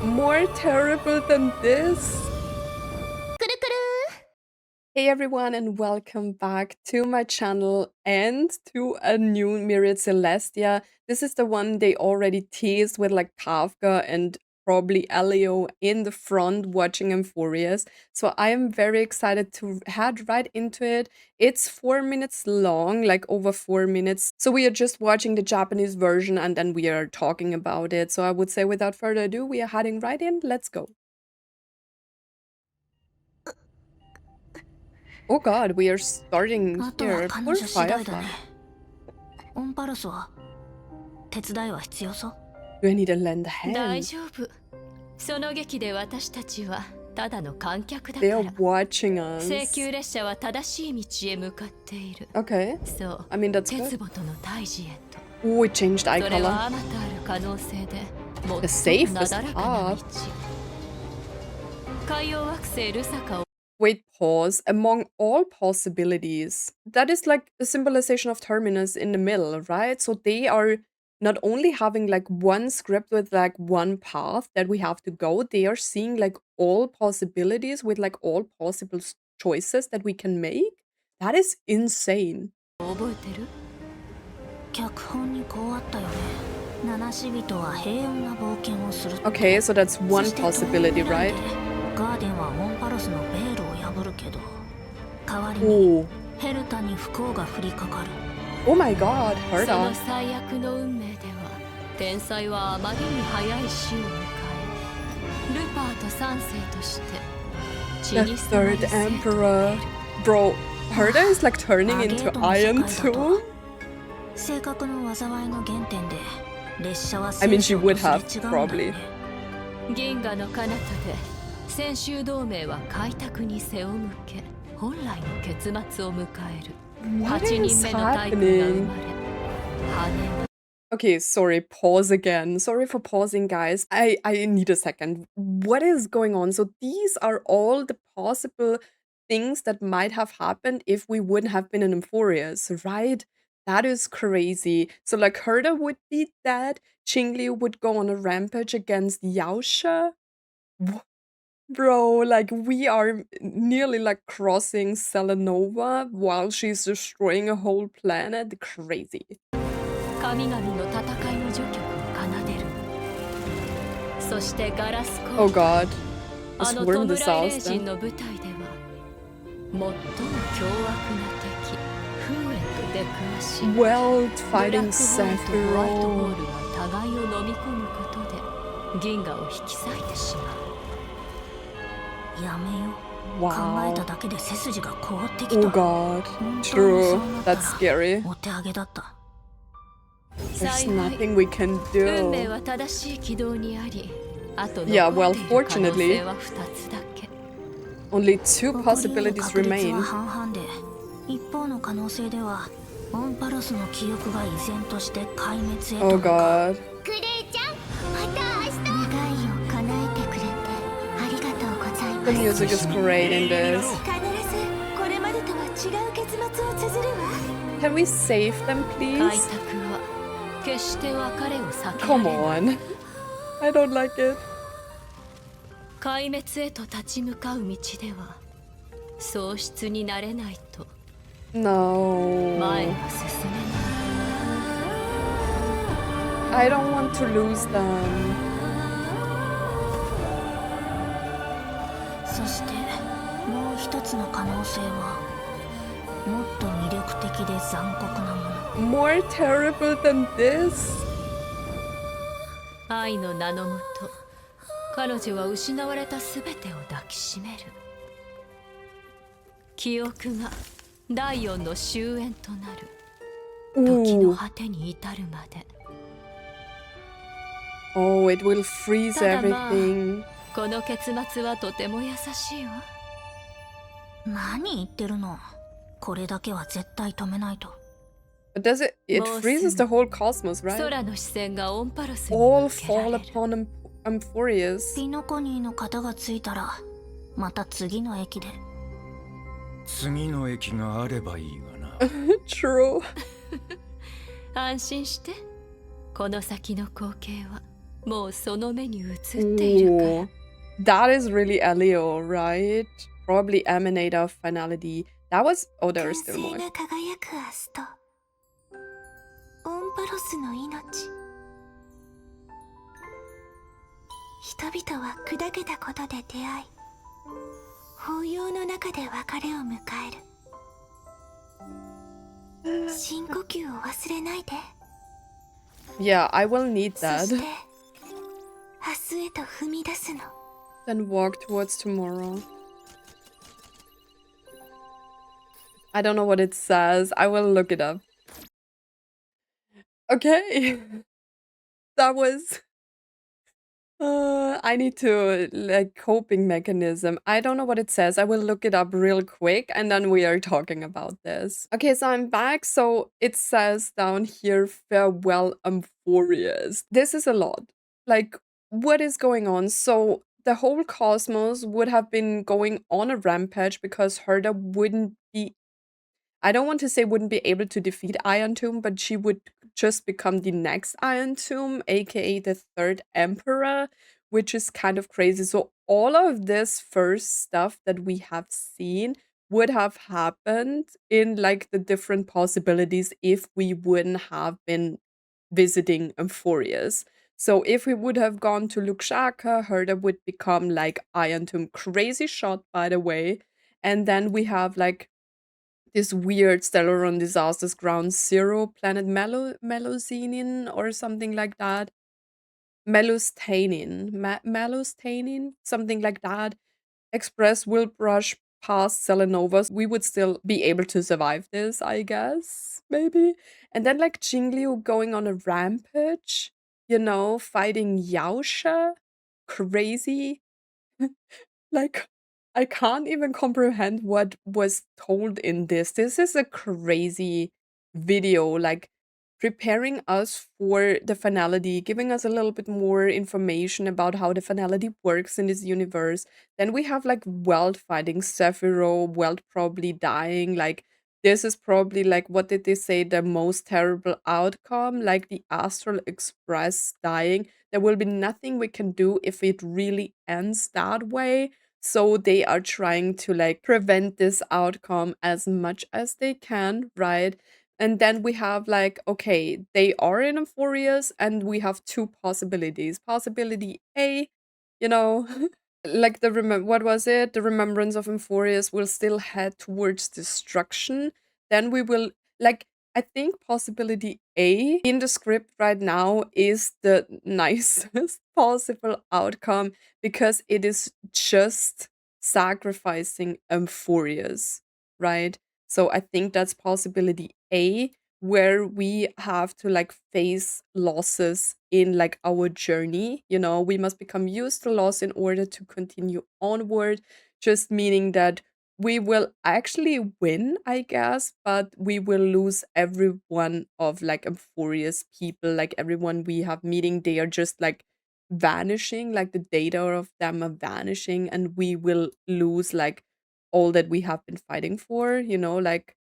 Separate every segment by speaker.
Speaker 1: More terrible than this? Hey everyone and welcome back to my channel and to a new Myriad Celestia. This is the one they already teased with like Kafka and probably Elio in the front watching Amphoreus. So I am very excited to head right into it. It's 4 minutes long, like over 4 minutes. So we are just watching the Japanese version and then we are talking about it. So I would say without further ado, we are heading right in. Let's go. Oh god, we are starting here. Poor Firefly. Do I need to lend a hand? They are watching us. Okay. I mean, that's good. Oh, it changed eye color. The safest path. Wait, pause. Among all possibilities. That is like a symbolization of Terminus in the middle, right? So they are not only having like one script with like one path that we have to go, they are seeing like all possibilities with like all possible choices that we can make. That is insane. Okay, so that's one possibility, right? Oh. Oh my god, Herta. The third emperor. Bro, Herta is like turning into iron too? I mean, she would have, probably. What is happening? Okay, sorry, pause again. Sorry for pausing, guys. I need a second. What is going on? So these are all the possible things that might have happened if we wouldn't have been in Amphoreus, right? That is crazy. So like Herta would be dead, Qingli would go on a rampage against Yaosha. Bro, like we are nearly like crossing Selenova while she's destroying a whole planet. Crazy. Oh god. A swarm disaster. Welt fighting Sephiroth. Wow. Oh god. True. That's scary. There's nothing we can do. Yeah, well, fortunately, only two possibilities remain. Oh god. The music is great in this. Can we save them, please? Come on. I don't like it. No. I don't want to lose them. More terrible than this? Ooh. Oh, it will freeze everything. But does it freezes the whole cosmos, right? All fall upon Amphoreus. True.
Speaker 2: この先の光景はもうその目に映っているから。
Speaker 1: Ooh, that is really Elio, right? Probably Emanator of Finality. That was... Oh, there is
Speaker 3: 完
Speaker 1: still
Speaker 3: 成
Speaker 1: more.
Speaker 3: が輝く明日とオンパロスの命。人々は砕けたことで出会い、抱擁の中で別れを迎える。深呼吸を忘れないで。
Speaker 1: Yeah, I will need
Speaker 3: そ
Speaker 1: that.
Speaker 3: して明日へと踏み出すの。
Speaker 1: Then walk towards tomorrow. I don't know what it says. I will look it up. Okay. That was... I need to, like, coping mechanism. I don't know what it says. I will look it up real quick and then we are talking about this. Okay, so I'm back. So it says down here, farewell, Amphoreus. This is a lot. Like, what is going on? So the whole cosmos would have been going on a rampage because Herda wouldn't be... I don't want to say wouldn't be able to defeat Iron Tomb, but she would just become the next Iron Tomb, aka the third Emperor, which is kind of crazy. So all of this first stuff that we have seen would have happened in like the different possibilities if we wouldn't have been visiting Amphoreus. So if we would have gone to Lukshaka, Herda would become like Iron Tomb. Crazy shot, by the way. And then we have like this weird Stellaron disasters ground zero planet Melusinin or something like that. Melustanin, something like that. Express will brush past Selenovas. We would still be able to survive this, I guess, maybe. And then like Jingliu going on a rampage, you know, fighting Yaosha. Crazy. Like, I can't even comprehend what was told in this. This is a crazy video, like preparing us for the finality, giving us a little bit more information about how the finality works in this universe. Then we have like Welt fighting Sephiroth, Welt probably dying. Like, this is probably like, what did they say, the most terrible outcome? Like the Astral Express dying. There will be nothing we can do if it really ends that way. So they are trying to like prevent this outcome as much as they can, right? And then we have like, okay, they are in Amphoreus and we have two possibilities. Possibility A, you know, like what was it? The remembrance of Amphoreus will still head towards destruction. Then we will like, I think possibility A in the script right now is the nicest possible outcome because it is just sacrificing Amphoreus, right? So I think that's possibility A, where we have to like face losses in like our journey. You know, we must become used to loss in order to continue onward, just meaning that we will actually win, I guess, but we will lose every one of like Amphoreus people, like everyone we have meeting, they are just like vanishing, like the data of them are vanishing, and we will lose like all that we have been fighting for, you know, like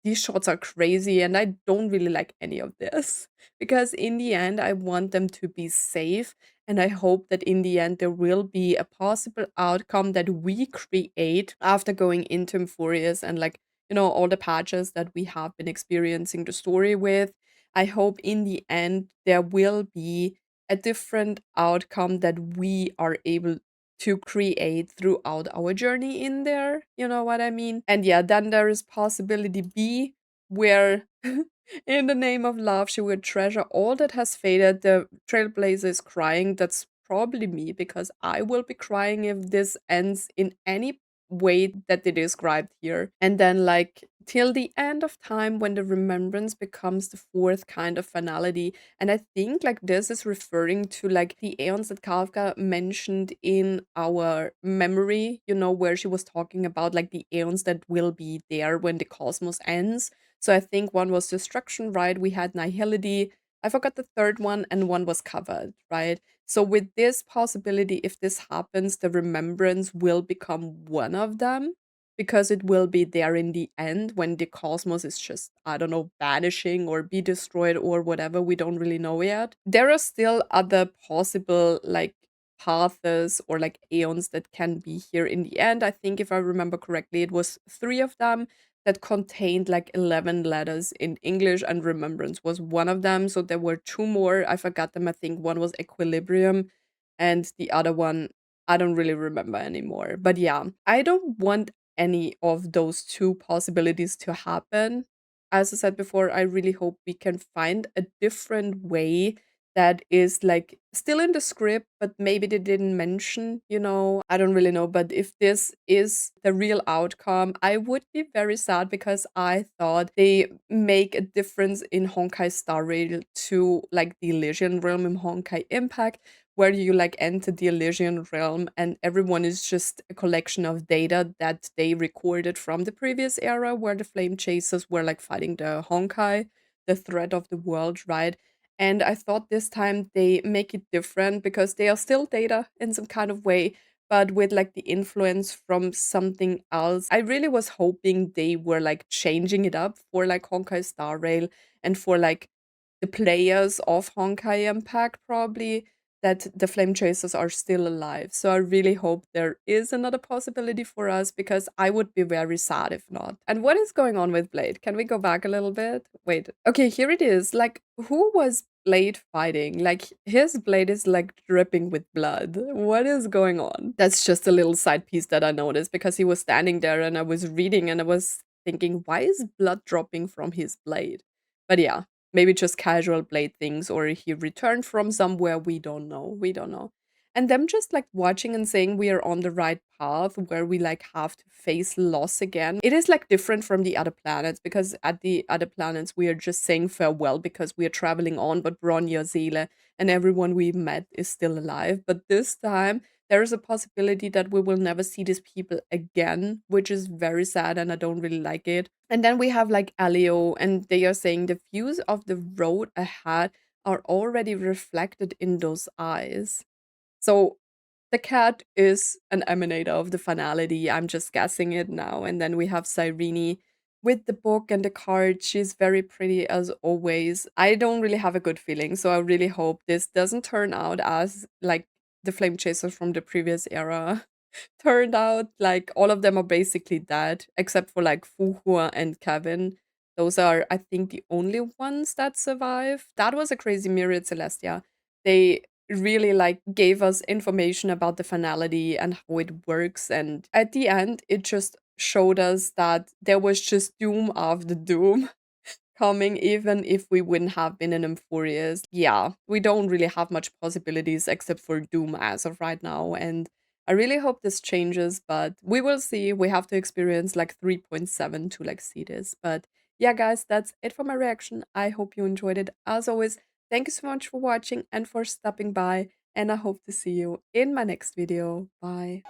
Speaker 1: these shots are crazy and I don't really like any of this because in the end I want them to be safe and I hope that in the end there will be a possible outcome that we create after going into Euphorius and like, you know, all the patches that we have been experiencing the story with. I hope in the end there will be a different outcome that we are able to create throughout our journey in there. You know what I mean? And yeah, then there is possibility B, where in the name of love, she will treasure all that has faded. The trailblazer is crying. That's probably me because I will be crying if this ends in any way that they described here. And then, like, till the end of time when the remembrance becomes the fourth kind of finality. And I think like this is referring to like the aeons that Kafka mentioned in our memory, you know, where she was talking about like the aeons that will be there when the cosmos ends. So I think one was destruction, right? We had nihility. I forgot the third one, and one was covered, right? So with this possibility, if this happens, the remembrance will become one of them. because it will be there in the end when the cosmos is just, I don't know, vanishing or be destroyed or whatever. We don't really know yet. There are still other possible, like, paths or like aeons that can be here in the end. I think if I remember correctly, it was 3 of them that contained like 11 letters in English, and remembrance was one of them. So there were 2 more. I forgot them. I think one was equilibrium and the other one I don't really remember anymore. But yeah, I don't want any of those 2 possibilities to happen. As I said before, I really hope we can find a different way that is like still in the script, but maybe they didn't mention, I don't really know. But if this is the real outcome, I would be very sad because I thought they make a difference in Honkai Star Rail to like the Elysian realm in Honkai Impact, where you like enter the Elysian realm and everyone is just a collection of data that they recorded from the previous era where the flame chasers were like fighting the Honkai, the threat of the world, right? And I thought this time they make it different because they are still data in some kind of way, but with like the influence from something else. I really was hoping they were like changing it up for like Honkai Star Rail and for like the players of Honkai Impact, probably, that the Flame Chasers are still alive. So I really hope there is another possibility for us because I would be very sad if not. And what is going on with Blade? Can we go back a little bit? Wait. Okay, here it is. Like, who was Blade fighting? Like, his blade is like dripping with blood. What is going on? That's just a little side piece that I noticed because he was standing there and I was reading and I was thinking, why is blood dropping from his blade? But yeah, maybe just casual blade things, or he returned from somewhere. We don't know. We don't know. And them just like watching and saying we are on the right path where we like have to face loss again. It is like different from the other planets because at the other planets we are just saying farewell because we are traveling on, but Bronya, Seele, and everyone we met is still alive. But this time there is a possibility that we will never see these people again, which is very sad and I don't really like it. And then we have like Alio, and they are saying the views of the road ahead are already reflected in those eyes. So the cat is an emanator of the finality. I'm just guessing it now. And then we have Cyrene with the book and the card. She's very pretty as always. I don't really have a good feeling, so I really hope this doesn't turn out as like the flame chasers from the previous era turned out. Like all of them are basically dead, except for like Fuhua and Kevin. Those are, I think, the only ones that survive. That was a crazy Myriad Celestia. They really like gave us information about the finality and how it works. And at the end, it just showed us that there was just doom after doom coming, even if we wouldn't have been in Amphoreus. Yeah, we don't really have much possibilities except for Doom as of right now. And I really hope this changes, but we will see. We have to experience like 3.7 to like see this. But yeah, guys, that's it for my reaction. I hope you enjoyed it. As always, thank you so much for watching and for stopping by. And I hope to see you in my next video. Bye.